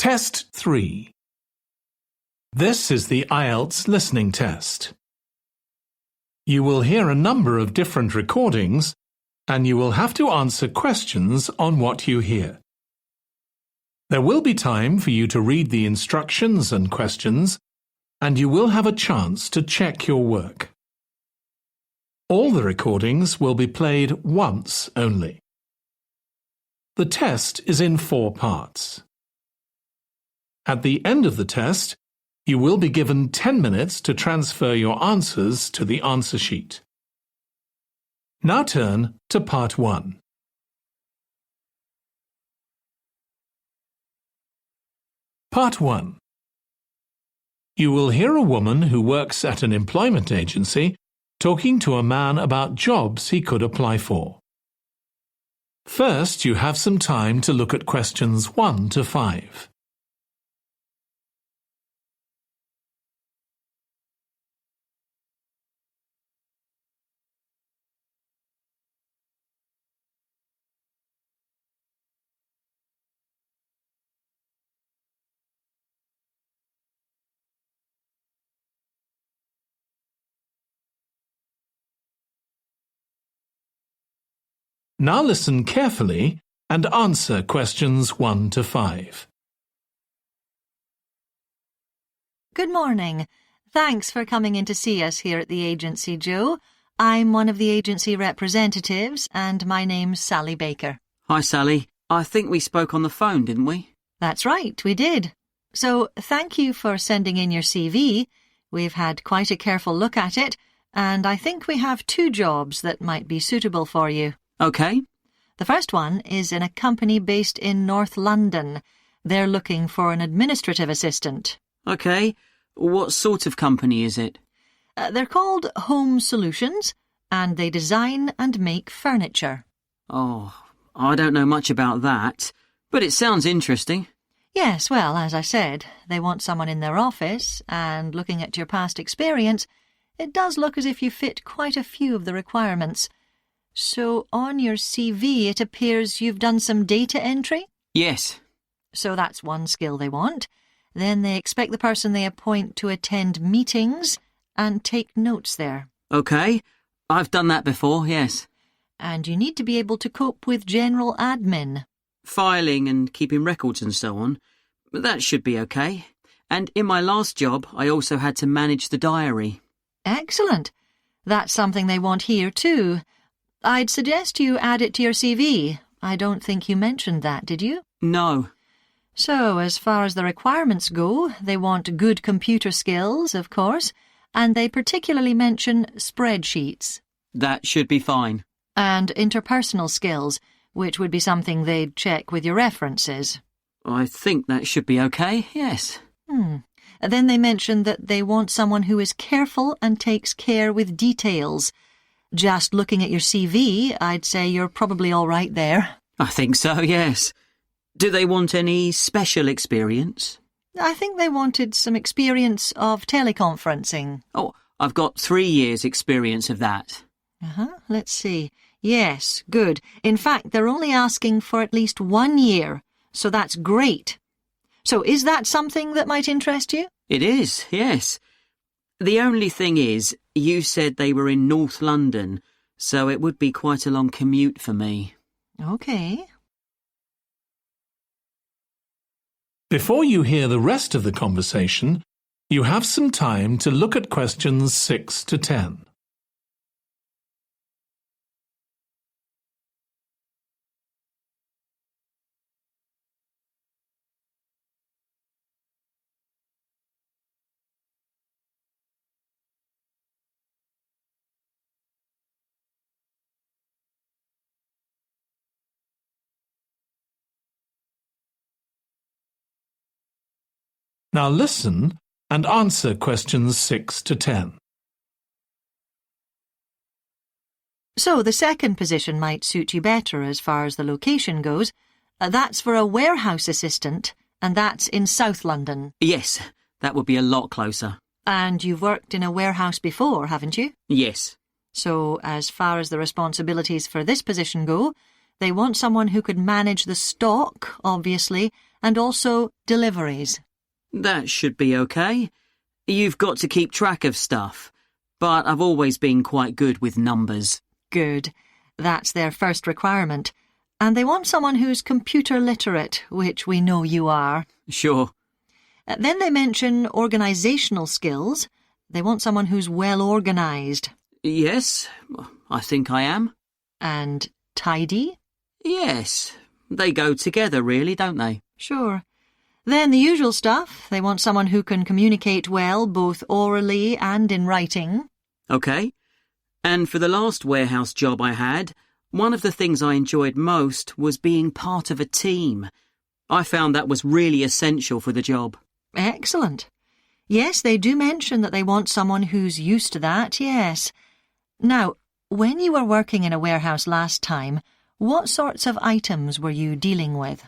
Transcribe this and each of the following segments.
Test 3. This is the IELTS listening test. You will hear a number of different recordings, and you will have to answer questions on what you hear. There will be time for you to read the instructions and questions, and you will have a chance to check your work. All the recordings will be played once only. The test is in 4 parts. At the end of the test, you will be given 10 minutes to transfer your answers to the answer sheet. Now turn to Part 1. Part 1. You will hear a woman who works at an employment agency talking to a man about jobs he could apply for. First, you have some time to look at questions 1 to 5. Now listen carefully and answer questions 1 to 5. Good morning. Thanks for coming in to see us here at the agency, Joe. I'm one of the agency representatives, and my name's Sally Baker. Hi, Sally. I think we spoke on the phone, didn't we? That's right, we did. So thank you for sending in your CV. We've had quite a careful look at it, and I think we have 2 jobs that might be suitable for you. OK. The first one is in a company based in North London. They're looking for an administrative assistant. OK. What sort of company is it? They're called Home Solutions, and they design and make furniture. Oh, I don't know much about that, but it sounds interesting. Yes, well, as I said, they want someone in their office, and looking at your past experience, it does look as if you fit quite a few of the requirements. So on your CV it appears you've done some data entry? Yes. So that's one skill they want. Then they expect the person they appoint to attend meetings and take notes there. OK. I've done that before, yes. And you need to be able to cope with general admin. Filing and keeping records and so on. That should be OK. And in my last job, I also had to manage the diary. Excellent. That's something they want here too. I'd suggest you add it to your CV. I don't think you mentioned that, did you? No. So, as far as the requirements go, they want good computer skills, of course, and they particularly mention spreadsheets. That should be fine. And interpersonal skills, which would be something they'd check with your references. I think that should be OK, yes. Then they mention that they want someone who is careful and takes care with details. Just looking at your CV, I'd say you're probably all right there. I think so, yes. Do they want any special experience? I think they wanted some experience of teleconferencing. Oh, I've got 3 years' experience of that. Let's see. Yes, good. In fact, they're only asking for at least 1 year, so that's great. So is that something that might interest you? It is, yes. The only thing is, you said they were in North London, so it would be quite a long commute for me. OK. Before you hear the rest of the conversation, you have some time to look at questions 6 to 10. Now listen and answer questions 6 to 10. So the second position might suit you better as far as the location goes. That's for a warehouse assistant, and that's in South London. Yes, that would be a lot closer. And you've worked in a warehouse before, haven't you? Yes. So as far as the responsibilities for this position go, they want someone who could manage the stock, obviously, and also deliveries. That should be okay. You've got to keep track of stuff, but I've always been quite good with numbers. Good. That's their first requirement. And they want someone who's computer literate, which we know you are. Sure. Then they mention organisational skills. They want someone who's well organised. Yes, I think I am. And tidy? Yes, they go together really, don't they? Sure. Then the usual stuff. They want someone who can communicate well, both orally and in writing. Okay. And for the last warehouse job I had, one of the things I enjoyed most was being part of a team. I found that was really essential for the job. Excellent. Yes, they do mention that they want someone who's used to that, yes. Now, when you were working in a warehouse last time, what sorts of items were you dealing with?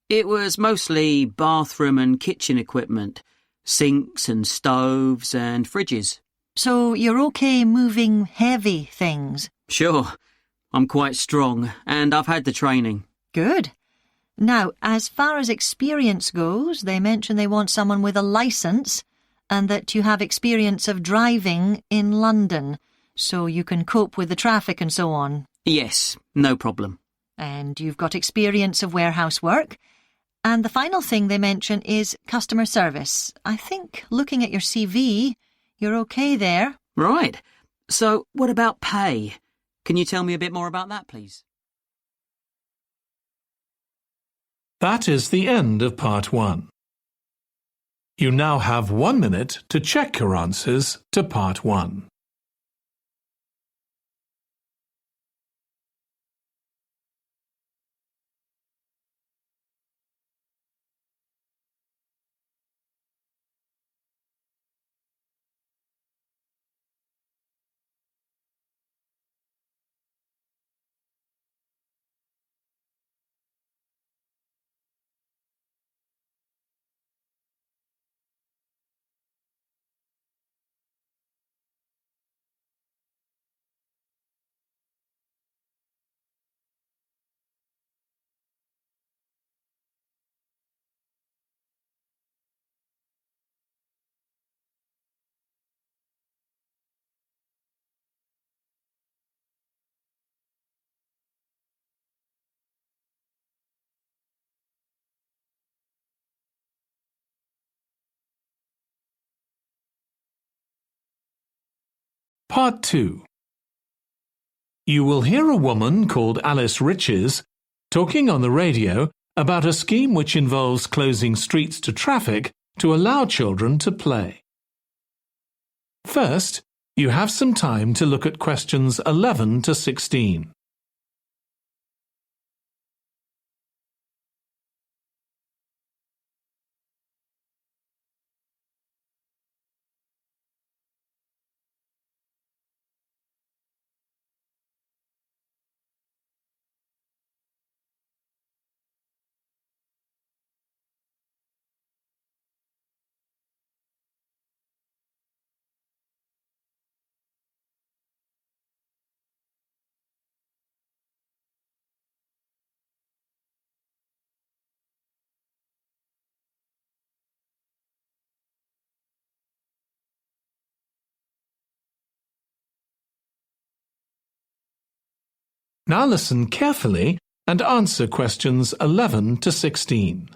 It was mostly bathroom and kitchen equipment, sinks and stoves and fridges. So you're okay moving heavy things? Sure. I'm quite strong, and I've had the training. Good. Now, as far as experience goes, they mention they want someone with a licence and that you have experience of driving in London, so you can cope with the traffic and so on. Yes, no problem. And you've got experience of warehouse work. And the final thing they mention is customer service. I think, looking at your CV, you're okay there. Right. So, what about pay? Can you tell me a bit more about that, please? That is the end of part 1. You now have 1 minute to check your answers to part 1. Part 2. You will hear a woman called Alice Riches talking on the radio about a scheme which involves closing streets to traffic to allow children to play. First, you have some time to look at questions 11 to 16. Now listen carefully and answer questions 11 to 16.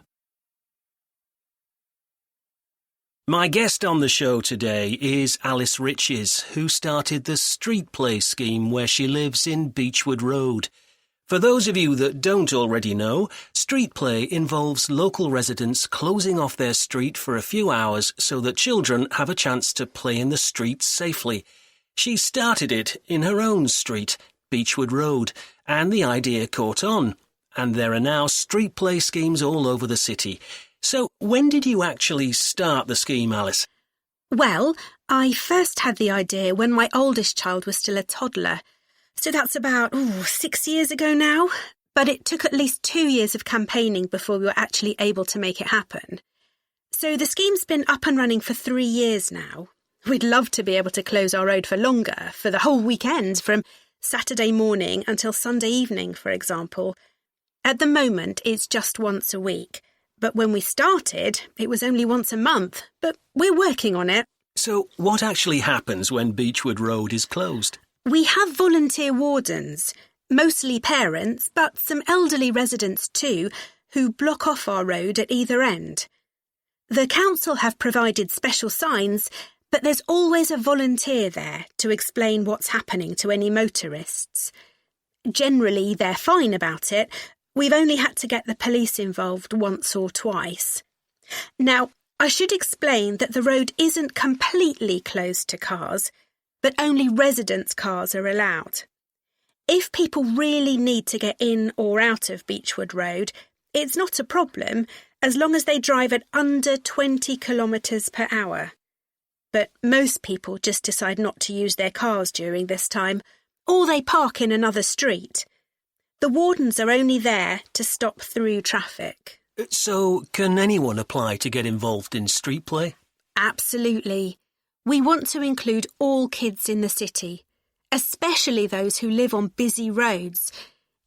My guest on the show today is Alice Riches, who started the Street Play scheme where she lives in Beechwood Road. For those of you that don't already know, Street Play involves local residents closing off their street for a few hours so that children have a chance to play in the streets safely. She started it in her own street, Beechwood Road, and the idea caught on. And there are now street play schemes all over the city. So when did you actually start the scheme, Alice? Well, I first had the idea when my oldest child was still a toddler. So that's about 6 years ago now. But it took at least 2 years of campaigning before we were actually able to make it happen. So the scheme's been up and running for 3 years now. We'd love to be able to close our road for longer, for the whole weekend, from Saturday morning until Sunday evening, for example. At the moment, it's just once a week, But when we started, it was only once a month, but we're working on it. So what actually happens when Beechwood Road is closed? We have volunteer wardens, mostly parents, but some elderly residents too, who block off our road at either end. The council have provided special signs, but there's always a volunteer there to explain what's happening to any motorists. Generally, they're fine about it. We've only had to get the police involved once or twice. Now, I should explain that the road isn't completely closed to cars, but only residents' cars are allowed. If people really need to get in or out of Beechwood Road, it's not a problem as long as they drive at under 20 kilometres per hour. But most people just decide not to use their cars during this time, or they park in another street. The wardens are only there to stop through traffic. So can anyone apply to get involved in street play? Absolutely. We want to include all kids in the city, especially those who live on busy roads.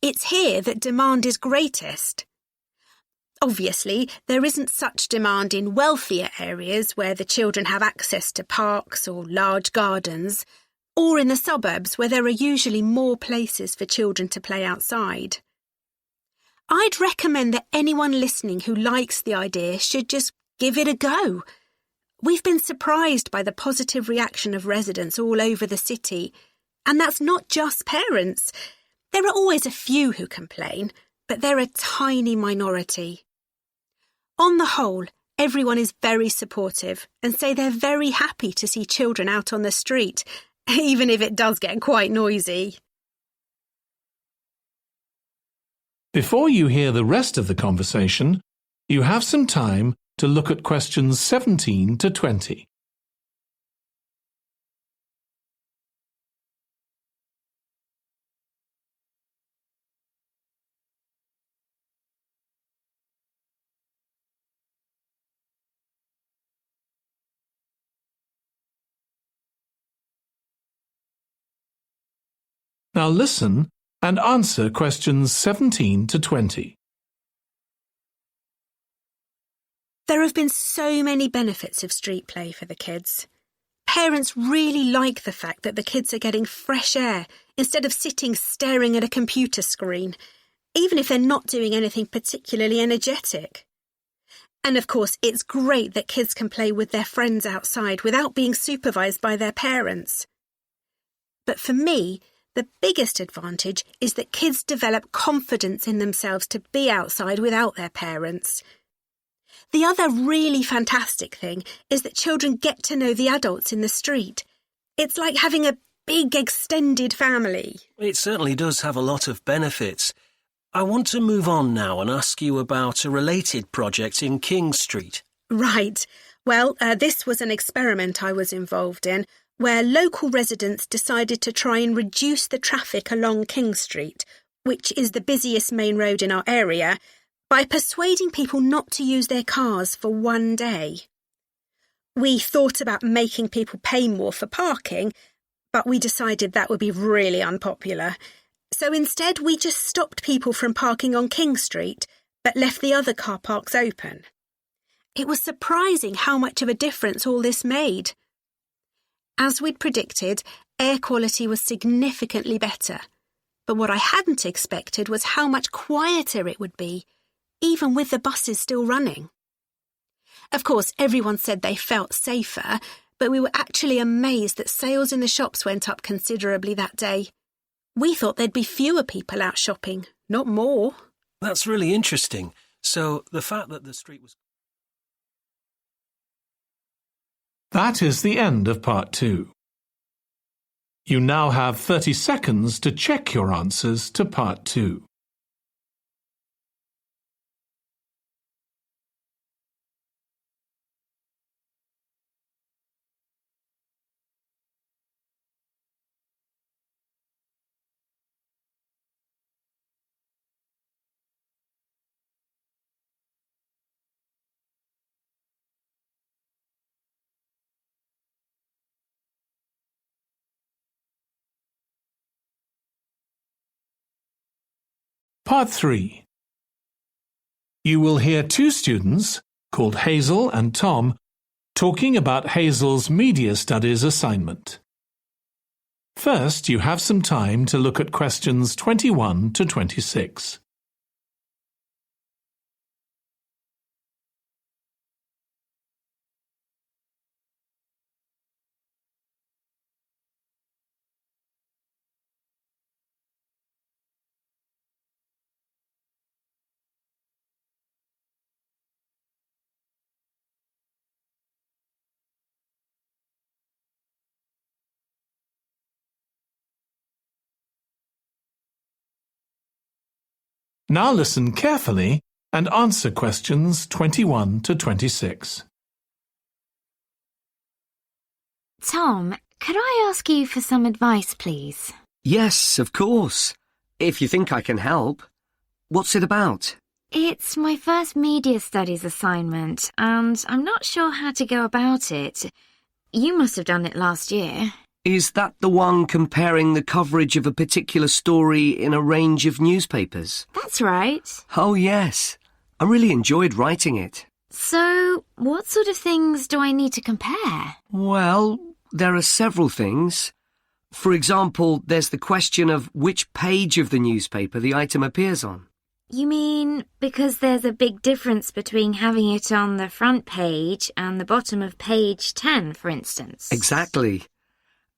It's here that demand is greatest. Obviously, there isn't such demand in wealthier areas where the children have access to parks or large gardens, or in the suburbs where there are usually more places for children to play outside. I'd recommend that anyone listening who likes the idea should just give it a go. We've been surprised by the positive reaction of residents all over the city, and that's not just parents. There are always a few who complain, but they're a tiny minority. On the whole, everyone is very supportive and say they're very happy to see children out on the street, even if it does get quite noisy. Before you hear the rest of the conversation, you have some time to look at questions 17 to 20. Now listen and answer questions 17 to 20. There have been so many benefits of street play for the kids. Parents really like the fact that the kids are getting fresh air instead of sitting staring at a computer screen, even if they're not doing anything particularly energetic. And of course, it's great that kids can play with their friends outside without being supervised by their parents. But for me, the biggest advantage is that kids develop confidence in themselves to be outside without their parents. The other really fantastic thing is that children get to know the adults in the street. It's like having a big extended family. It certainly does have a lot of benefits. I want to move on now and ask you about a related project in King Street. Right. Well, this was an experiment I was involved in, where local residents decided to try and reduce the traffic along King Street, which is the busiest main road in our area, by persuading people not to use their cars for one day. We thought about making people pay more for parking, but we decided that would be really unpopular. So instead, we just stopped people from parking on King Street, but left the other car parks open. It was surprising how much of a difference all this made. As we'd predicted, air quality was significantly better. But what I hadn't expected was how much quieter it would be, even with the buses still running. Of course, everyone said they felt safer, but we were actually amazed that sales in the shops went up considerably that day. We thought there'd be fewer people out shopping, not more. That's really interesting. So the fact that the street was... That is the end of part 2. You now have 30 seconds to check your answers to part 2. Part 3. You will hear two students, called Hazel and Tom, talking about Hazel's Media Studies assignment. First, you have some time to look at questions 21 to 26. Now listen carefully and answer questions 21 to 26. Tom, could I ask you for some advice, please? Yes, of course. If you think I can help. What's it about? It's my first media studies assignment, and I'm not sure how to go about it. You must have done it last year. Is that the one comparing the coverage of a particular story in a range of newspapers? That's right. Oh, yes. I really enjoyed writing it. So, what sort of things do I need to compare? Well, there are several things. For example, there's the question of which page of the newspaper the item appears on. You mean because there's a big difference between having it on the front page and the bottom of page 10, for instance? Exactly.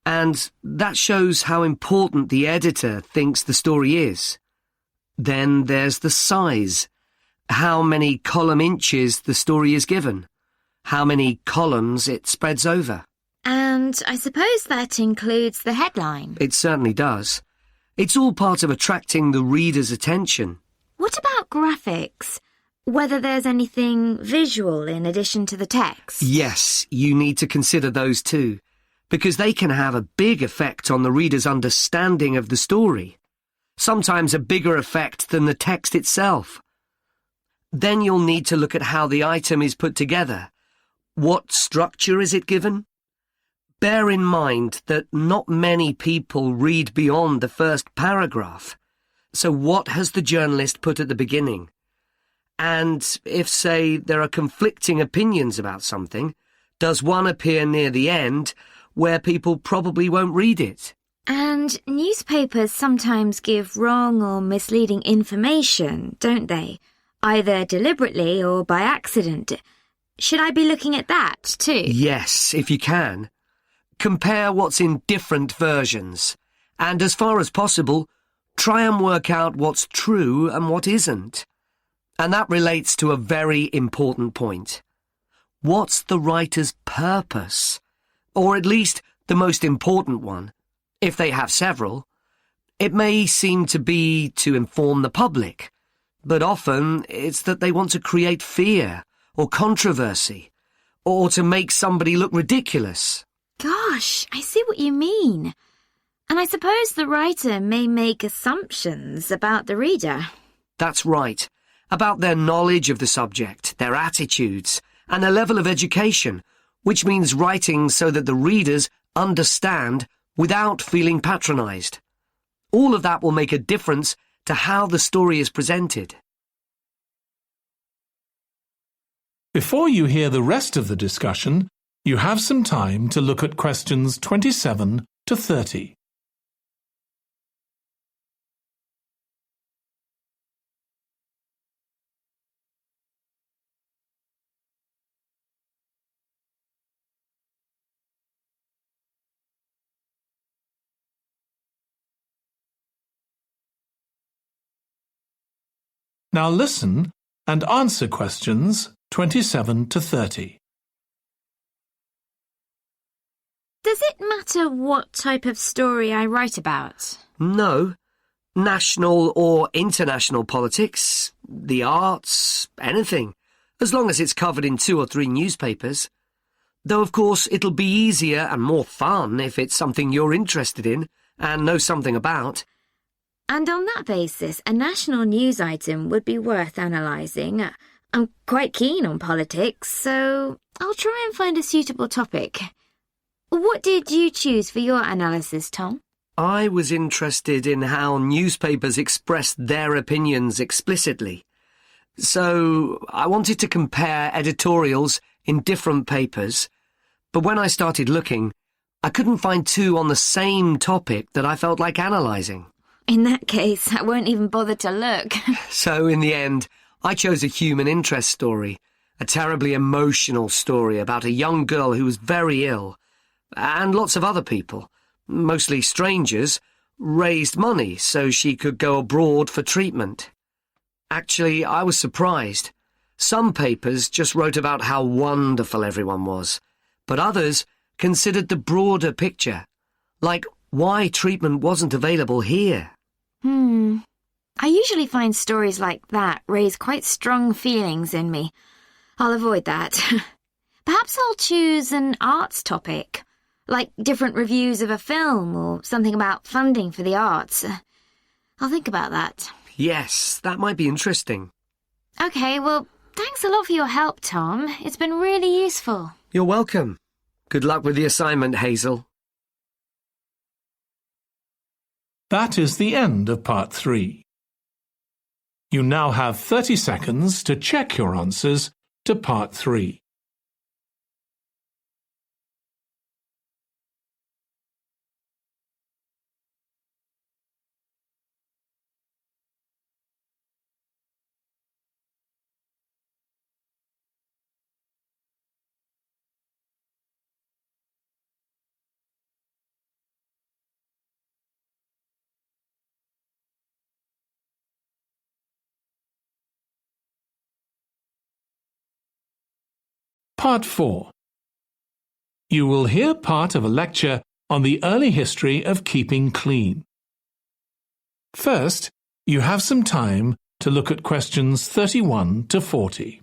And that shows how important the editor thinks the story is. Then there's the size, how many column inches the story is given, how many columns it spreads over. And I suppose that includes the headline. It certainly does. It's all part of attracting the reader's attention. What about graphics? Whether there's anything visual in addition to the text? Yes, you need to consider those too, because they can have a big effect on the reader's understanding of the story, sometimes a bigger effect than the text itself. Then you'll need to look at how the item is put together. What structure is it given? Bear in mind that not many people read beyond the first paragraph. So what has the journalist put at the beginning? And if, say, there are conflicting opinions about something, does one appear near the end where people probably won't read it? And newspapers sometimes give wrong or misleading information, don't they? Either deliberately or by accident. Should I be looking at that too? Yes, if you can. Compare what's in different versions, and as far as possible, try and work out what's true and what isn't. And that relates to a very important point. What's the writer's purpose? Or at least the most important one, if they have several. It may seem to be to inform the public, but often it's that they want to create fear or controversy, or to make somebody look ridiculous. Gosh, I see what you mean. And I suppose the writer may make assumptions about the reader. That's right. About their knowledge of the subject, their attitudes, and their level of education, which means writing so that the readers understand without feeling patronised. All of that will make a difference to how the story is presented. Before you hear the rest of the discussion, you have some time to look at questions 27 to 30. Now listen and answer questions 27 to 30. Does it matter what type of story I write about? No. National or international politics, the arts, anything, as long as it's covered in 2 or 3 newspapers. Though, of course, it'll be easier and more fun if it's something you're interested in and know something about. And on that basis, a national news item would be worth analysing. I'm quite keen on politics, so I'll try and find a suitable topic. What did you choose for your analysis, Tom? I was interested in how newspapers express their opinions explicitly. So I wanted to compare editorials in different papers, but when I started looking, I couldn't find two on the same topic that I felt like analysing. In that case, I won't even bother to look. So in the end, I chose a human interest story, a terribly emotional story about a young girl who was very ill, and lots of other people, mostly strangers, raised money so she could go abroad for treatment. Actually, I was surprised. Some papers just wrote about how wonderful everyone was, but others considered the broader picture, like why treatment wasn't available here. I usually find stories like that raise quite strong feelings in me. I'll avoid that. Perhaps I'll choose an arts topic, like different reviews of a film or something about funding for the arts. I'll think about that. Yes, that might be interesting. Okay, well, thanks a lot for your help, Tom. It's been really useful. You're welcome. Good luck with the assignment, Hazel. That is the end of part 3. You now have 30 seconds to check your answers to part 3. Part 4. You will hear part of a lecture on the early history of keeping clean. First, you have some time to look at questions 31 to 40.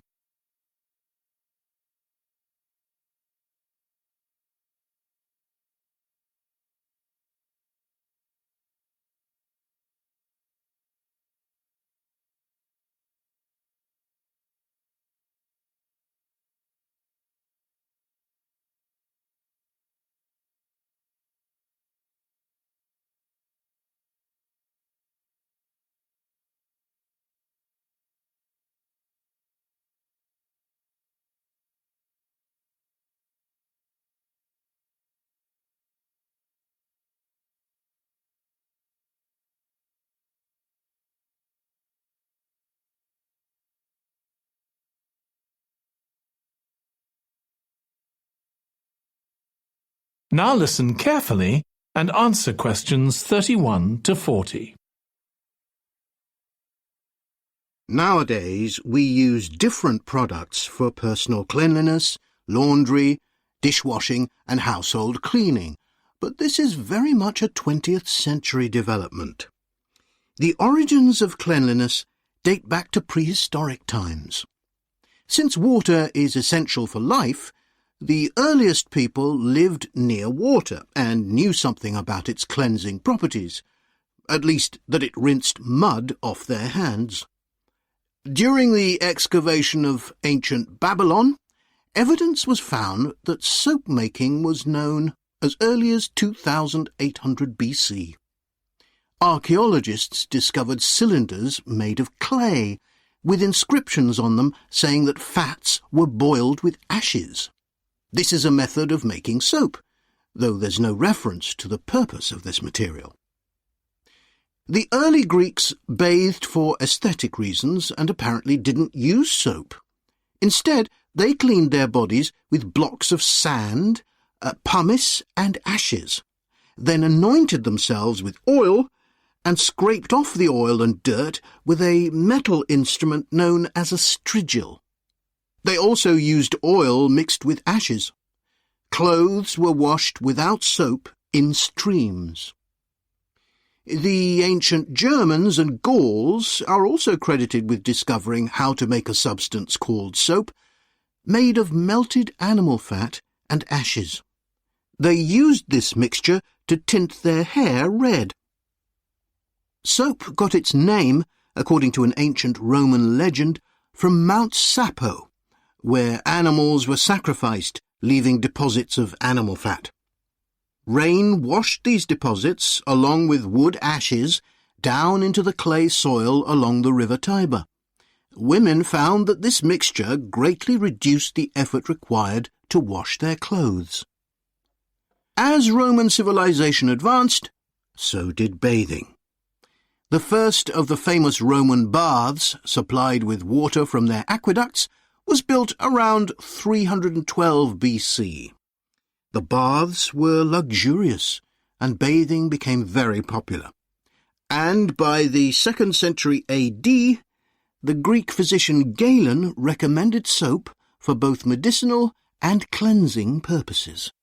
Now listen carefully and answer questions 31 to 40. Nowadays, we use different products for personal cleanliness, laundry, dishwashing and household cleaning, but this is very much a 20th century development. The origins of cleanliness date back to prehistoric times. Since water is essential for life, the earliest people lived near water and knew something about its cleansing properties, at least that it rinsed mud off their hands. During the excavation of ancient Babylon, evidence was found that soap making was known as early as 2800 BC. Archaeologists discovered cylinders made of clay, with inscriptions on them saying that fats were boiled with ashes. This is a method of making soap, though there's no reference to the purpose of this material. The early Greeks bathed for aesthetic reasons and apparently didn't use soap. Instead, they cleaned their bodies with blocks of sand, pumice and ashes, then anointed themselves with oil and scraped off the oil and dirt with a metal instrument known as a strigil. They also used oil mixed with ashes. Clothes were washed without soap in streams. The ancient Germans and Gauls are also credited with discovering how to make a substance called soap, made of melted animal fat and ashes. They used this mixture to tint their hair red. Soap got its name, according to an ancient Roman legend, from Mount Sapo, where animals were sacrificed, leaving deposits of animal fat. Rain washed these deposits, along with wood ashes, down into the clay soil along the river Tiber. women found that this mixture greatly reduced the effort required to wash their clothes. As Roman civilization advanced, so did bathing. The first of the famous Roman baths, supplied with water from their aqueducts, was built around 312 BC. The baths were luxurious, and bathing became very popular. And by the 2nd century AD, the Greek physician Galen recommended soap for both medicinal and cleansing purposes.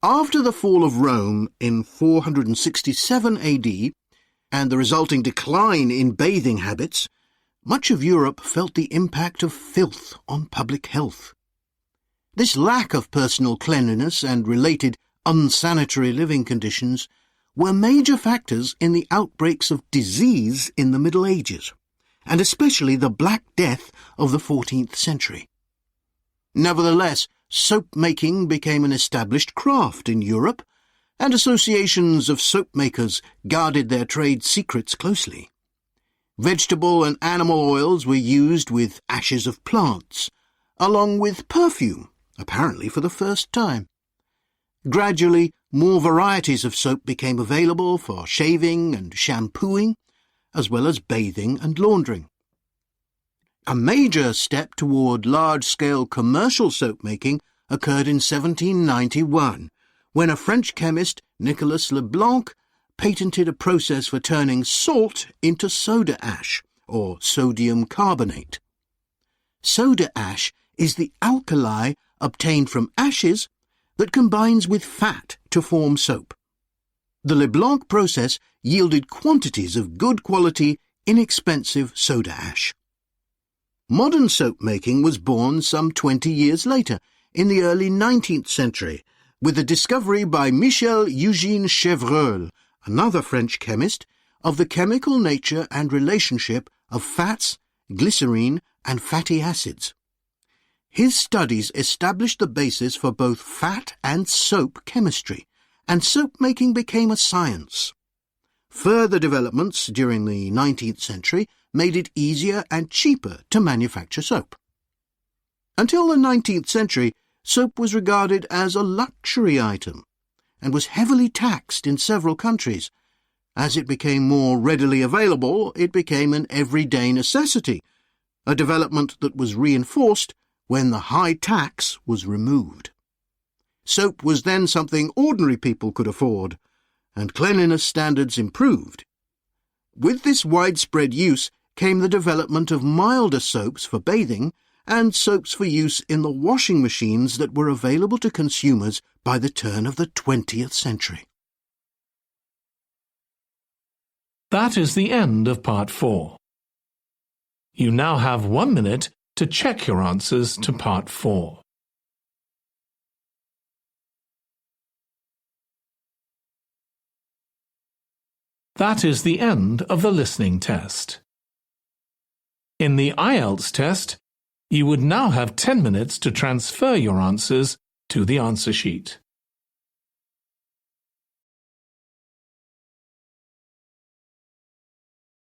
After the fall of Rome in 467 AD and the resulting decline in bathing habits, much of Europe felt the impact of filth on public health. This lack of personal cleanliness and related unsanitary living conditions were major factors in the outbreaks of disease in the Middle Ages, and especially the Black Death of the 14th century. Nevertheless, soap-making became an established craft in Europe, and associations of soap-makers guarded their trade secrets closely. Vegetable and animal oils were used with ashes of plants, along with perfume, apparently for the first time. Gradually, more varieties of soap became available for shaving and shampooing, as well as bathing and laundering. A major step toward large-scale commercial soap-making occurred in 1791, when a French chemist, Nicolas Leblanc, patented a process for turning salt into soda ash, or sodium carbonate. Soda ash is the alkali obtained from ashes that combines with fat to form soap. The Leblanc process yielded quantities of good quality, inexpensive soda ash. Modern soap-making was born some 20 years later, in the early 19th century, with the discovery by Michel-Eugène Chevreul, another French chemist, of the chemical nature and relationship of fats, glycerine, and fatty acids. His studies established the basis for both fat and soap chemistry, and soap-making became a science. Further developments during the 19th century made it easier and cheaper to manufacture soap. Until the 19th century, soap was regarded as a luxury item and was heavily taxed in several countries. As it became more readily available, it became an everyday necessity, a development that was reinforced when the high tax was removed. Soap was then something ordinary people could afford, and cleanliness standards improved. With this widespread use came the development of milder soaps for bathing and soaps for use in the washing machines that were available to consumers by the turn of the 20th century. That is the end of Part 4. You now have 1 minute to check your answers to Part 4. That is the end of the listening test. In the IELTS test, you would now have 10 minutes to transfer your answers to the answer sheet.